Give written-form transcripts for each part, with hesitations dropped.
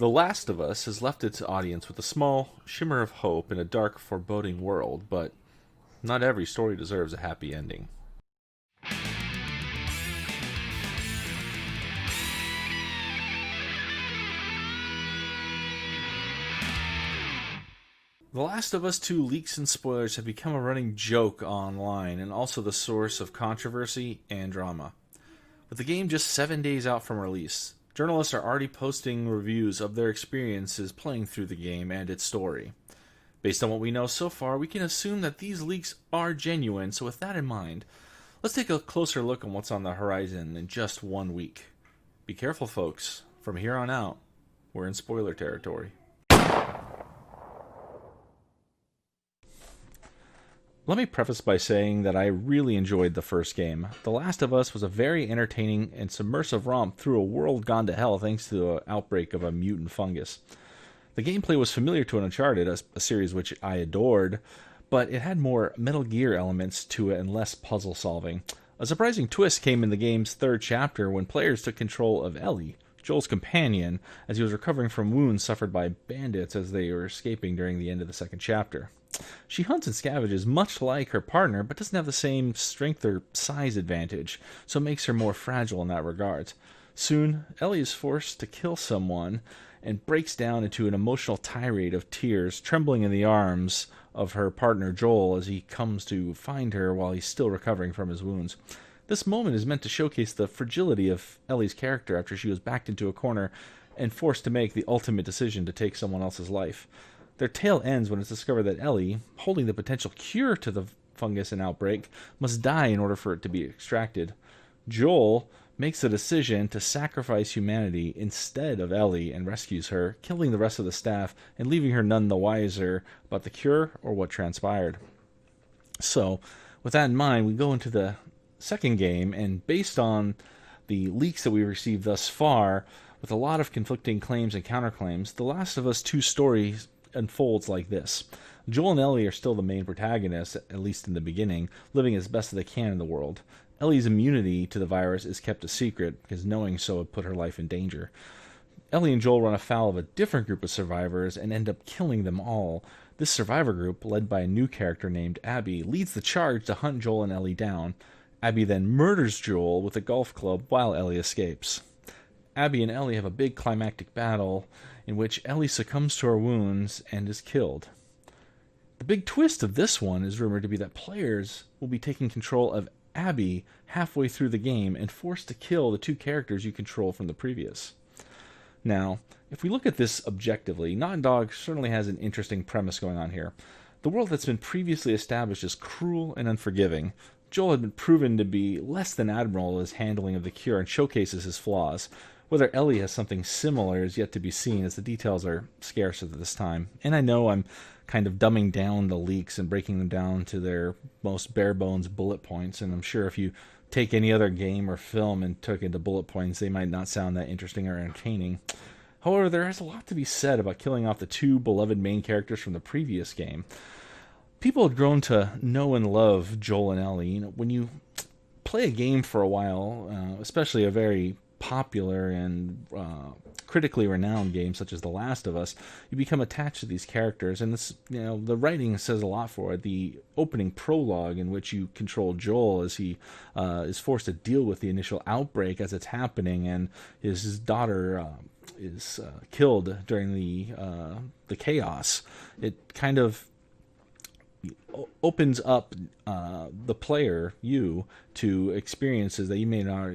The Last of Us has left its audience with a small shimmer of hope in a dark, foreboding world, but not every story deserves a happy ending. The Last of Us 2 leaks and spoilers have become a running joke online and also the source of controversy and drama. With the game just 7 days out from release, journalists are already posting reviews of their experiences playing through the game and its story. Based on what we know so far, we can assume that these leaks are genuine, so with that in mind, let's take a closer look on what's on the horizon in just 1 week. Be careful, folks. From here on out, we're in spoiler territory. Let me preface by saying that I really enjoyed the first game. The Last of Us was a very entertaining and submersive romp through a world gone to hell thanks to the outbreak of a mutant fungus. The gameplay was familiar to Uncharted, a series which I adored, but it had more Metal Gear elements to it and less puzzle solving. A surprising twist came in the game's third chapter when players took control of Ellie, Joel's companion, as he was recovering from wounds suffered by bandits as they were escaping during the end of the second chapter. She hunts and scavenges much like her partner, but doesn't have the same strength or size advantage, so it makes her more fragile in that regard. Soon, Ellie is forced to kill someone and breaks down into an emotional tirade of tears, trembling in the arms of her partner Joel as he comes to find her while he's still recovering from his wounds. This moment is meant to showcase the fragility of Ellie's character after she was backed into a corner and forced to make the ultimate decision to take someone else's life. Their tale ends when it's discovered that Ellie, holding the potential cure to the fungus and outbreak, must die in order for it to be extracted. Joel makes the decision to sacrifice humanity instead of Ellie and rescues her, killing the rest of the staff and leaving her none the wiser about the cure or what transpired. So, with that in mind, we go into the second game, and based on the leaks that we've received thus far, with a lot of conflicting claims and counterclaims, The Last of Us 2 story unfolds like this. Joel and Ellie are still the main protagonists, at least in the beginning, living as best as they can in the world. Ellie's immunity to the virus is kept a secret, because knowing so would put her life in danger. Ellie and Joel run afoul of a different group of survivors and end up killing them all. This survivor group, led by a new character named Abby, leads the charge to hunt Joel and Ellie down. Abby then murders Joel with a golf club while Ellie escapes. Abby and Ellie have a big climactic battle in which Ellie succumbs to her wounds and is killed. The big twist of this one is rumored to be that players will be taking control of Abby halfway through the game and forced to kill the two characters you control from the previous. Now, if we look at this objectively, Naughty Dog certainly has an interesting premise going on here. The world that's been previously established is cruel and unforgiving. Joel had been proven to be less than admirable in his handling of the cure and showcases his flaws. Whether Ellie has something similar is yet to be seen, as the details are scarce at this time. And I know I'm kind of dumbing down the leaks and breaking them down to their most bare-bones bullet points, and I'm sure if you take any other game or film and took into bullet points, they might not sound that interesting or entertaining. However, there is a lot to be said about killing off the two beloved main characters from the previous game. People had grown to know and love Joel and Ellie. When you play a game for a while, especially a very popular and critically renowned game such as The Last of Us, you become attached to these characters, and this, the writing says a lot for it. The opening prologue, in which you control Joel as he is forced to deal with the initial outbreak as it's happening, and his daughter is killed during the chaos. It kind of opens up the player, you, to experiences that you may not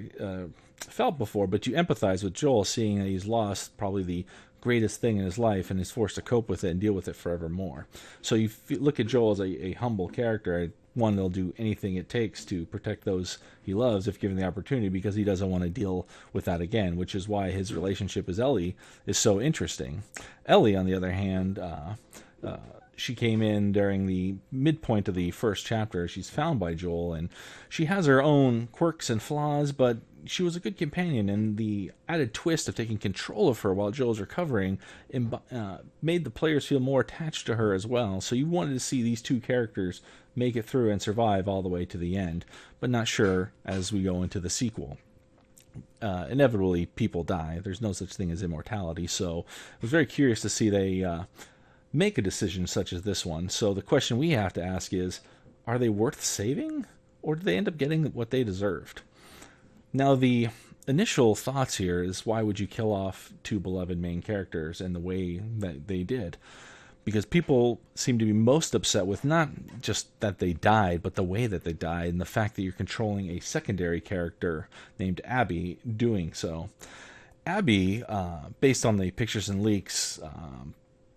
felt before, but you empathize with Joel, seeing that he's lost probably the greatest thing in his life and is forced to cope with it and deal with it forevermore. So you look at Joel as a humble character, one that'll do anything it takes to protect those he loves if given the opportunity, because he doesn't want to deal with that again, which is why his relationship with Ellie is so interesting. Ellie, on the other hand, she came in during the midpoint of the first chapter. She's found by Joel, and she has her own quirks and flaws, but she was a good companion, and the added twist of taking control of her while Joel's recovering made the players feel more attached to her as well. So you wanted to see these two characters make it through and survive all the way to the end, but not sure as we go into the sequel. inevitably people die. There's no such thing as immortality. So I was very curious to see they make a decision such as this one. So the question we have to ask is, are they worth saving, or do they end up getting what they deserved? Now, the initial thoughts here is, why would you kill off two beloved main characters in the way that they did? Because people seem to be most upset with not just that they died, but the way that they died, and the fact that you're controlling a secondary character named Abby doing so. Abby, based on the pictures and leaks,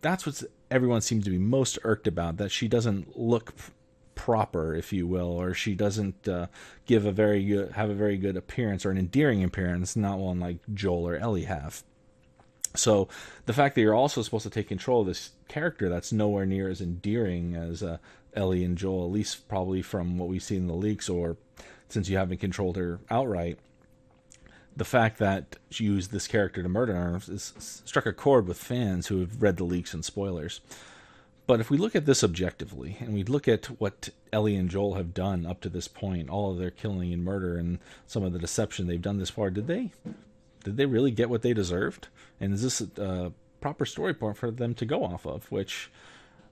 that's what everyone seems to be most irked about, that she doesn't look proper, if you will, or she doesn't have a very good appearance, or an endearing appearance, not one like Joel or Ellie have. So the fact that you're also supposed to take control of this character that's nowhere near as endearing as Ellie and Joel, at least probably from what we've seen in the leaks, or since you haven't controlled her outright, the fact that she used this character to murder her has struck a chord with fans who have read the leaks and spoilers. But if we look at this objectively, and we look at what Ellie and Joel have done up to this point, all of their killing and murder and some of the deception they've done this far, did they really get what they deserved? And is this a proper story point for them to go off of? Which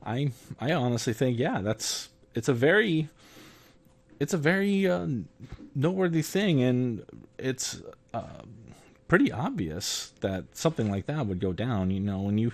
I honestly think, yeah, it's a very noteworthy thing, and it's pretty obvious that something like that would go down. You know, when you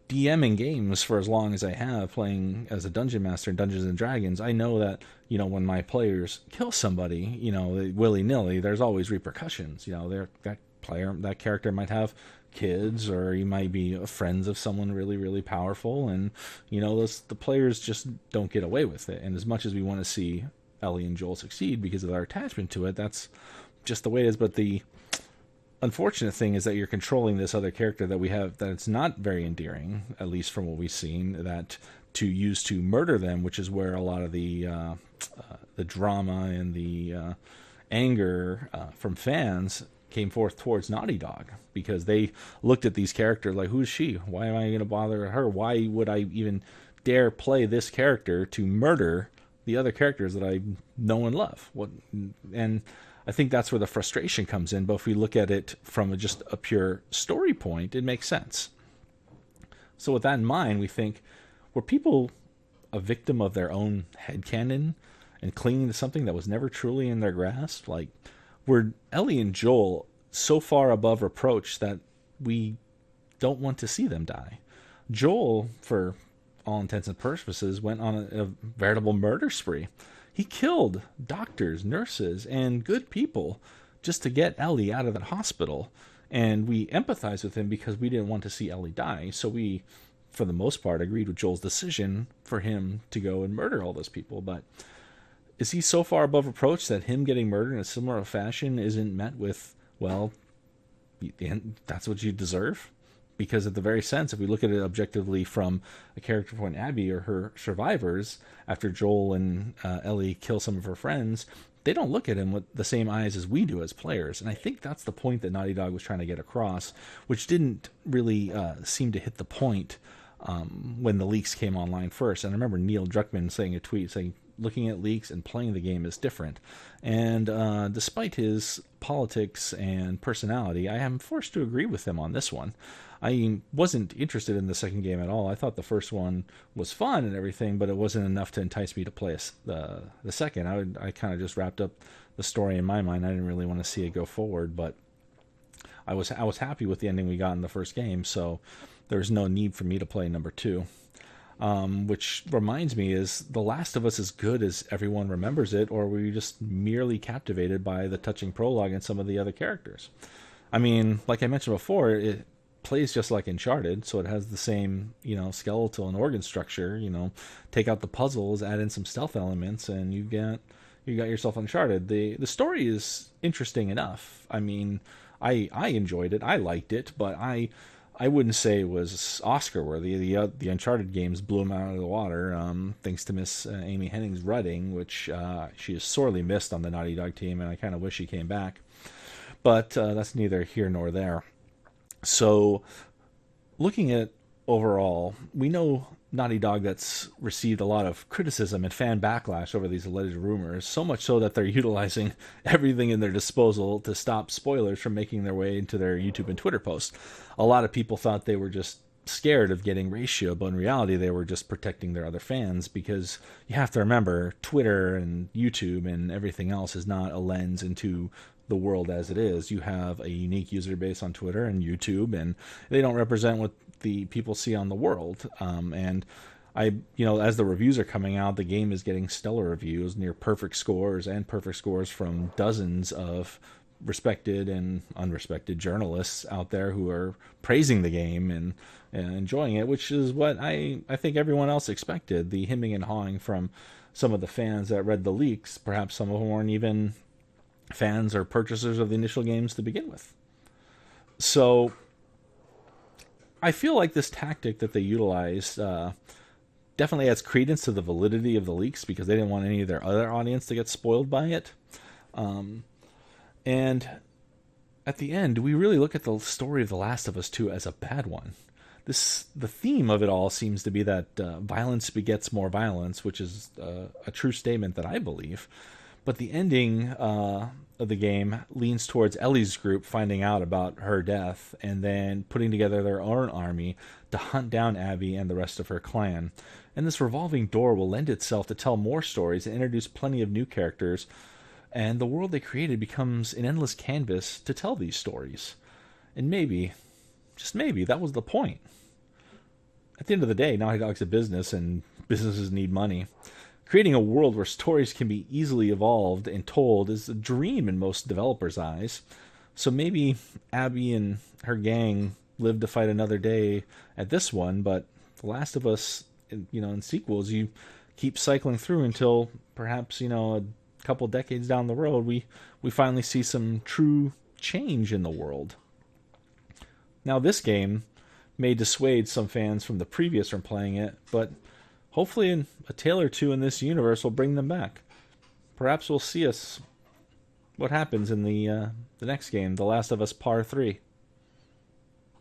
DMing games for as long as I have, playing as a dungeon master in Dungeons and Dragons, I know that, you know, when my players kill somebody, you know, willy-nilly, there's always repercussions. You know, that character might have kids, or he might be friends of someone really, really powerful, and, you know, the players just don't get away with it. And as much as we want to see Ellie and Joel succeed because of our attachment to it, that's just the way it is. But the unfortunate thing is that you're controlling this other character that we have, that it's not very endearing, at least from what we've seen, that to use to murder them, which is where a lot of the drama and the anger from fans came forth towards Naughty Dog, because they looked at these characters like, who's she? Why am I going to bother her? Why would I even dare play this character to murder the other characters that I know and love? And I think that's where the frustration comes in. But if we look at it from just a pure story point, it makes sense. So with that in mind, we think, were people a victim of their own headcanon and clinging to something that was never truly in their grasp? Like, were Ellie and Joel so far above reproach that we don't want to see them die? Joel, for all intents and purposes, went on a veritable murder spree. He killed doctors, nurses, and good people just to get Ellie out of that hospital. And we empathized with him because we didn't want to see Ellie die. So we, for the most part, agreed with Joel's decision for him to go and murder all those people. But is he so far above reproach that him getting murdered in a similar fashion isn't met with, well, that's what you deserve? Because at the very sense, if we look at it objectively from a character point, Abby or her survivors, after Joel and Ellie kill some of her friends, they don't look at him with the same eyes as we do as players. And I think that's the point that Naughty Dog was trying to get across, which didn't really seem to hit the point when the leaks came online first. And I remember Neil Druckmann saying a tweet saying, looking at leaks and playing the game is different. And despite his politics and personality, I am forced to agree with him on this one. I wasn't interested in the second game at all. I thought the first one was fun and everything, but it wasn't enough to entice me to play the second. I kind of just wrapped up the story in my mind. I didn't really want to see it go forward, but I was happy with the ending we got in the first game, so there's no need for me to play number two. Which reminds me, is The Last of Us as good as everyone remembers it, or were you just merely captivated by the touching prologue and some of the other characters? I mean, like I mentioned before, it plays just like Uncharted, so it has the same, skeletal and organ structure. Take out the puzzles, add in some stealth elements, and you got yourself Uncharted. The story is interesting enough. I mean, I enjoyed it, I liked it, but I wouldn't say it was Oscar worthy. The Uncharted games blew him out of the water, thanks to Miss Amy Hennig's writing, which she is sorely missed on the Naughty Dog team, and I kind of wish she came back. But that's neither here nor there. So, looking at overall, we know Naughty Dog that's received a lot of criticism and fan backlash over these alleged rumors, so much so that they're utilizing everything in their disposal to stop spoilers from making their way into their YouTube and Twitter posts. A lot of people thought they were just scared of getting ratio, but in reality they were just protecting their other fans, because you have to remember Twitter and YouTube and everything else is not a lens into the world as it is. You have a unique user base on Twitter and YouTube, and they don't represent what the people see on the world. And as the reviews are coming out, the game is getting stellar reviews, near perfect scores, and perfect scores from dozens of respected and unrespected journalists out there who are praising the game and enjoying it, which is what I think everyone else expected. The hemming and hawing from some of the fans that read the leaks, perhaps some of them weren't even fans or purchasers of the initial games to begin with. So I feel like this tactic that they utilized definitely adds credence to the validity of the leaks, because they didn't want any of their other audience to get spoiled by it. And at the end, we really look at the story of The Last of Us 2 as a bad one. The theme of it all seems to be that violence begets more violence, which is a true statement that I believe. But the ending of the game leans towards Ellie's group finding out about her death and then putting together their own army to hunt down Abby and the rest of her clan. And this revolving door will lend itself to tell more stories and introduce plenty of new characters, and the world they created becomes an endless canvas to tell these stories. And maybe, just maybe, that was the point. At the end of the day, Naughty Dog's a business, and businesses need money. Creating a world where stories can be easily evolved and told is a dream in most developers' eyes. So maybe Abby and her gang live to fight another day at this one, but The Last of Us, in sequels, you keep cycling through until perhaps, a couple decades down the road, we finally see some true change in the world. Now, this game may dissuade some fans from the previous from playing it, but hopefully a tale or two in this universe will bring them back. Perhaps we'll see what happens in the next game, The Last of Us Part 3.